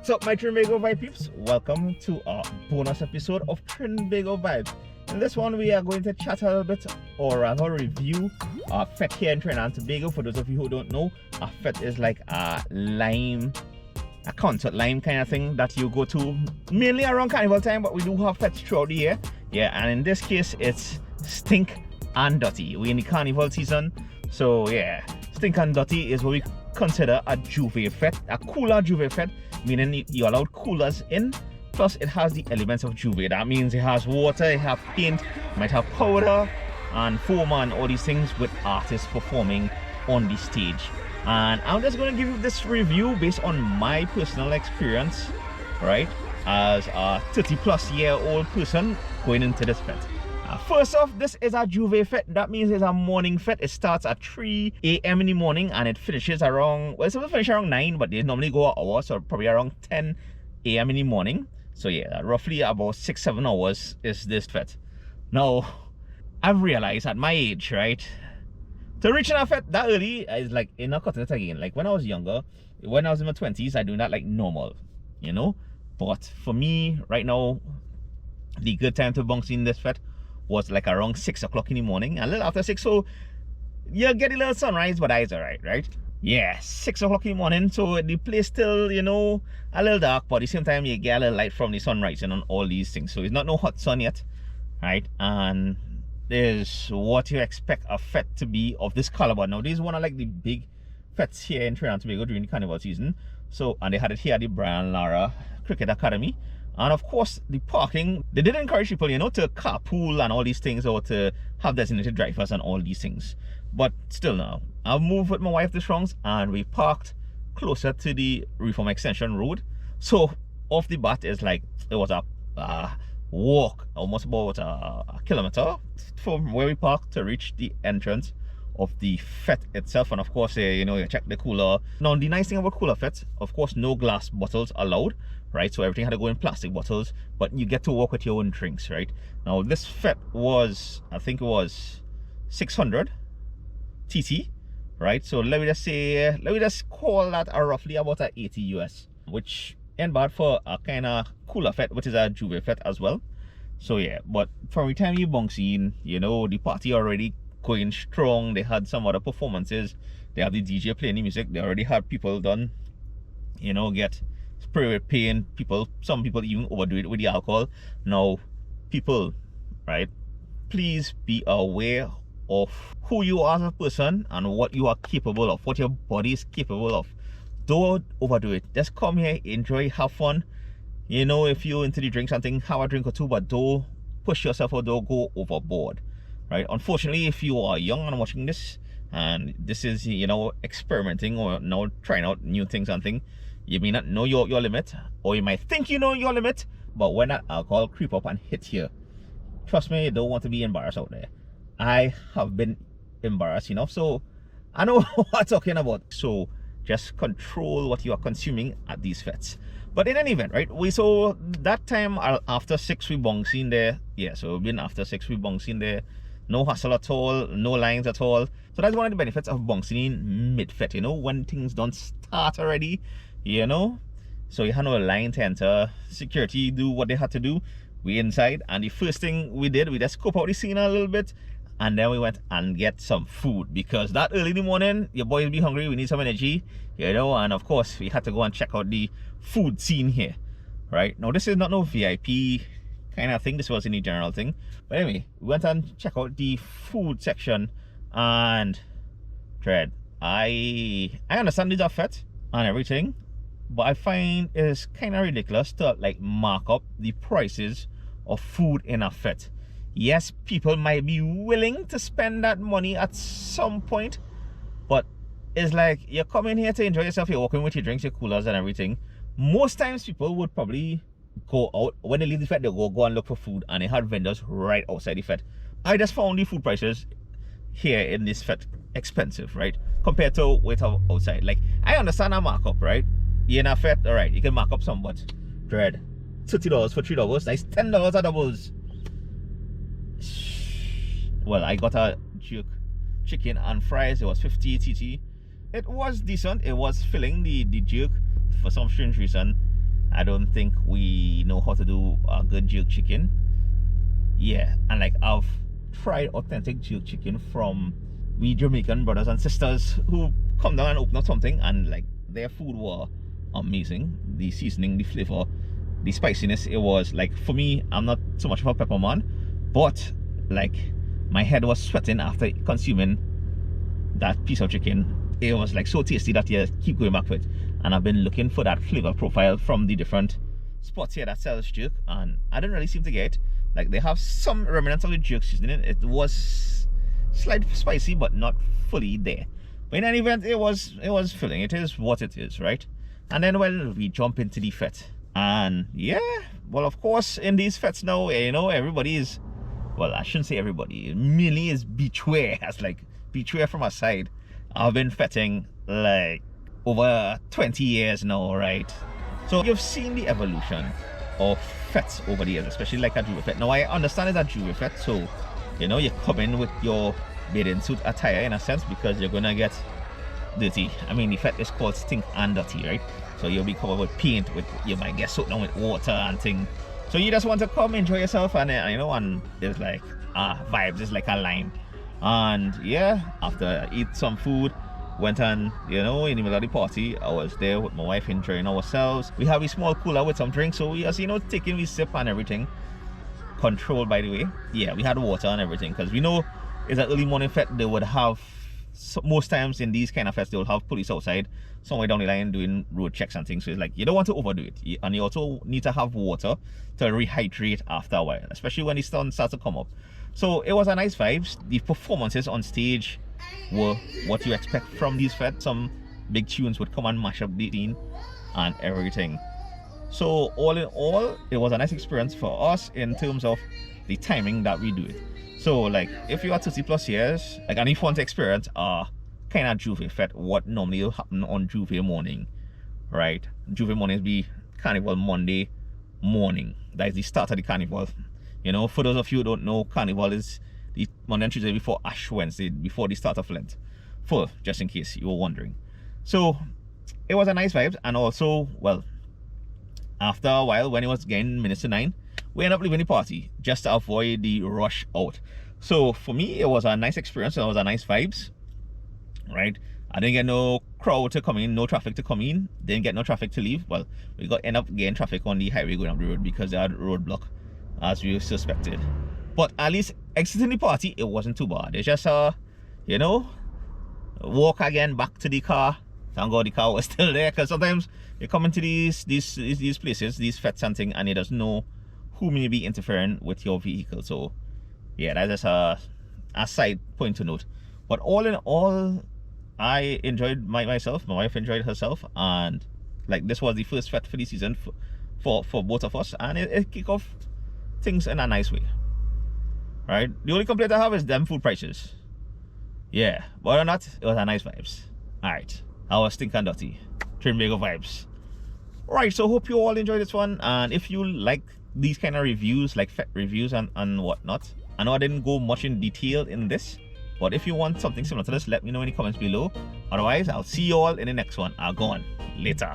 What's up, my Trinbago Vibe peeps? Welcome to a bonus episode of Trinbago Vibe. In this one, we are going to chat a little bit, or rather review our Fete here in Trinidad and Tobago. For those of you who don't know, a Fete is like a concert lime kind of thing that you go to mainly around Carnival time, but we do have Fetes throughout the year. Yeah, and in this case, it's Stink and Dutty. We're in the Carnival season, so yeah, Stink and Dutty is what we consider a Juve Fete, a cooler Juve Fete, meaning you allowed coolers in, plus it has the elements of Juve. That means it has water, it has paint, it might have powder and foam and all these things with artists performing on the stage. And I'm just going to give you this review based on my personal experience, right, as a 30-plus-year-old person going into this Fete. First off, this is a Juve Fete. That means it's a morning Fete. It starts at 3 a.m. in the morning and it finishes around, well, it's supposed to finish around 9, but they normally go an hour, so probably around 10 a.m. in the morning. So yeah, roughly about 6-7 hours is this Fete. Now, I've realized at my age, right, to reach a Fete that early is like in a cutting it again. Like when I was younger, when I was in my 20s, I do that like normal, you know. But for me, right now, the good time to bounce in this Fete was like around 6 o'clock in the morning, a little after 6, so you get a little sunrise, but that's alright, right? Yeah, 6 o'clock in the morning, so the place still, you know, a little dark, but at the same time you get a little light from the sunrise and on all these things. So it's not no hot sun yet, right? And there's what you expect a Fete to be of this caliber. Now this is one of like the big Fetes here in Trinidad and Tobago during the Carnival season. So, and they had it here at the Brian Lara Cricket Academy. And of course, the parking, they did encourage people, you know, to carpool and all these things, or to have designated drivers and all these things. But still now, I've moved with my wife to Strongs and we parked closer to the Reform Extension Road. So off the bat is like, it was a walk, almost about a kilometer from where we parked to reach the entrance of the Fete itself. And of course, you know, you check the cooler. Now, the nice thing about cooler Fetes, of course, no glass bottles allowed, right? So everything had to go in plastic bottles, but you get to walk with your own drinks, right? Now, this Fete was, I think it was 600 TT, right? So let me just call that a roughly about a 80 US, which ain't bad for a kind of cooler Fete, which is a Juve Fete as well. So yeah, but from the time you bounce in, you know, the party already going strong. They had some other performances. They have the DJ playing the music. They already had people done, you know, get spray with paint. Some people even overdo it with the alcohol. Now, people, right, please be aware of who you are as a person and what you are capable of, what your body is capable of. Don't overdo it. Just come here, enjoy, have fun. You know, if you're into the drink something, have a drink or two, but don't push yourself or don't go overboard, right? Unfortunately, if you are young and watching this, and this is, you know, experimenting or now trying out new things and things, you may not know your limit, or you might think you know your limit, but when that alcohol creep up and hit you, trust me, you don't want to be embarrassed out there. I have been embarrassed enough, so I know what I'm talking about. So just control what you are consuming at these Fetes. But in any event, right, we saw that time after 6 we bounced in there. Yeah, so we've been after 6 we bounced in there. No hustle at all, no lines at all. So that's one of the benefits of bouncing in mid-Fete, you know, when things don't start already, you know. So you had no line to enter, security do what they had to do. We inside, and the first thing we did, we just scope out the scene a little bit, and then we went and get some food, because that early in the morning, your boys be hungry, we need some energy, you know. And of course, we had to go and check out the food scene here, right? Now, this is not no VIP kind of thing, this was in the general thing. But anyway, we went and checked out the food section, and dread, I understand these are Fete and everything, but I find it's kind of ridiculous to like mark up the prices of food in a Fete. Yes, people might be willing to spend that money at some point, but it's like you're coming here to enjoy yourself, you're walking with your drinks, your coolers and everything. Most times people would probably go out, when they leave the Fete, they'll go and look for food, and they had vendors right outside the Fete. I just found the food prices here in this Fete expensive, right, compared to wait outside. Like, I understand a markup, right? You're in a Fete, all right, you can mark up some, but dread, $30 for $3, that's $10 at doubles. Well, I got a jerk chicken and fries. It was 50 TT. It was decent. It was filling, the jerk, for some strange reason. I don't think we know how to do a good jerk chicken. Yeah, and like I've tried authentic jerk chicken from we Jamaican brothers and sisters who come down and open up something, and like their food were amazing. The seasoning, the flavor, the spiciness, it was like, for me, I'm not so much of a pepper man, but like my head was sweating after consuming that piece of chicken. It was like so tasty that you keep going back to it. And I've been looking for that flavor profile from the different spots here that sells jerk, and I didn't really seem to get it. Like they have some remnants of the jerk seasoning. It was slightly spicy, but not fully there. But in any event, it was filling. It is what it is, right? And then well, we jump into the fete. And yeah, well, of course, in these fetes now, you know, everybody is, well, I shouldn't say everybody, mainly is beachwear. That's like beachwear from our side. I've been fetting like over 20 years now, right? So you've seen the evolution of fetes over the years, especially like a Juve fete. Now I understand it's a Juve fete, so you know you come in with your bathing suit attire in a sense, because you're gonna get dirty. I mean, the fete is called Stink and Dutty, right? So you'll be covered with paint, with, you might get soaked down with water and thing. So you just want to come enjoy yourself, and you know, and there's like vibes, it's like a line. And yeah, after I eat some food, went on, you know, in the middle of the party, I was there with my wife enjoying ourselves. We have a small cooler with some drinks, so we just, you know, taking we sip and everything. Controlled, by the way. Yeah, we had water and everything, because we know it's an early morning fete. They would have, most times in these kind of fetes, they will have police outside somewhere down the line doing road checks and things. So it's like, you don't want to overdo it, and you also need to have water to rehydrate after a while, especially when the sun starts to come up. So it was a nice vibes. The performances on stage were what you expect from these fetes. Some big tunes would come and mash up the scene and everything. So all in all, it was a nice experience for us in terms of the timing that we do it. So like, if you are 30+ years, like, and if you want to experience kind of Juve fete, what normally will happen on Juve morning, right? Juve mornings be Carnival Monday morning. That is the start of the Carnival. You know, for those of you who don't know, Carnival is the Monday and Tuesday before Ash Wednesday, before the start of Lent. Just in case you were wondering. So it was a nice vibe, and also, well, after a while, when it was getting minutes to 9, we ended up leaving the party just to avoid the rush out. So for me, it was a nice experience. It was a nice vibes, right? I didn't get no crowd to come in, no traffic to come in, didn't get no traffic to leave. Well, we end up getting traffic on the highway going up the road because they had roadblock, as we suspected. But at least exiting the party, it wasn't too bad. It's just you know, walk again back to the car. Thank God the car was still there, because sometimes you come into these places, these fetes and thing, and you just know who may be interfering with your vehicle. So yeah, that's just a side point to note. But all in all, I enjoyed myself, my wife enjoyed herself, and like, this was the first fete for the season for both of us, and it kicked off things in a nice way, right? The only complaint I have is them food prices. Yeah, but or not, it was a nice vibes. All right, I was Stink and Dutty, Trinbago vibes. Right, so hope you all enjoyed this one, and if you like these kind of reviews, like fete reviews and whatnot, I know I didn't go much in detail in this, but if you want something similar to this, let me know in the comments below. Otherwise, I'll see you all in the next one. I'll go on later.